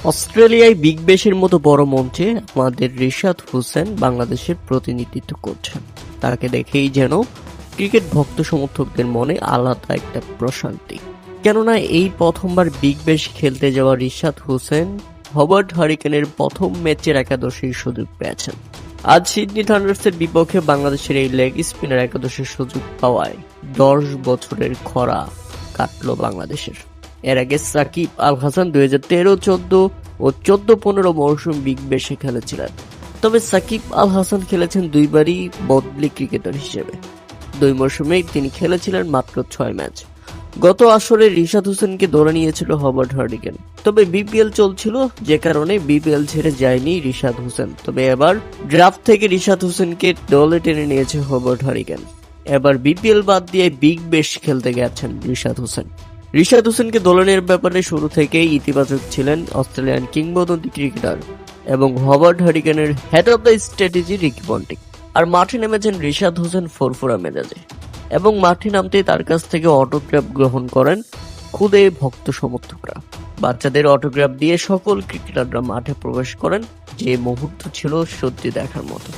অস্ট্রেলিয়ায় বিগ ব্যাশের মতো বড় মঞ্চে আমাদের রিশাদ হোসেন বাংলাদেশের প্রতিনিধিত্ব করছেন। তাকে দেখেই যেন ক্রিকেট ভক্ত সমর্থকদের মনে আলাদা একটা প্রশান্তি। কেননা এই প্রথমবার বিগ ব্যাশ খেলতে যাওয়া রিশাদ হোসেন হবার্ট হারিকেনের প্রথম ম্যাচের একাদশের সুযোগ পেয়েছেন। আজ সিডনি থান্ডার্সের বিপক্ষে বাংলাদেশের এই লেগ স্পিনার একাদশের সুযোগ পাওয়ায় 10 বছরের খরা কাটল বাংলাদেশের। এর আগে সাকিব আল হাসান 2013-14 ও 14-15 মৌসুম বিগ ব্যাশে খেলেছিলেন। তবে সাকিব আল হাসান খেলেছেন দুইবারই বদলি ক্রিকেটার হিসেবে। 2 মৌসুমেই তিনি খেলেছিলেন মাত্র 6 ম্যাচ। গত আসরে রিশাদ হোসেনকে ধরে নিয়েছিল হবার্ট হারিকেন। তবে বিপিএল চলছিল, যে কারণে বিপিএল ছেড়ে যায়নি রিশাদ হোসেন। তবে এবার ড্রাফট থেকে রিশাদ হোসেনকে দলে টেনে নিয়েছে হবার্ট হারিকেন। এবার বিপিএল বাদ দিয়ে বিগ ব্যাশ খেলতে গেছেন রিশাদ হোসেন। রিশাদ হোসেনকে দলের ব্যাপারে শুরু থেকেই ইতিবাচক ছিলেন অস্ট্রেলিয়ান কিংবদন্তি ক্রিকেটার এবং হবার্ট হারিকেনের head of the strategy Ricky Ponting. আর মাঠে নেমেছেন রিশাদ হোসেন ফুরফুরা মেজাজে, এবং মাঠে নামতেই তার কাছ থেকে অটোগ্রাফ গ্রহণ করেন খুদে ভক্ত সমর্থকরা। বাচ্চাদের অটোগ্রাফ দিয়ে সকল ক্রিকেটাররা মাঠে প্রবেশ করেন, যে মুহূর্ত ছিল সত্যি দেখার মতো।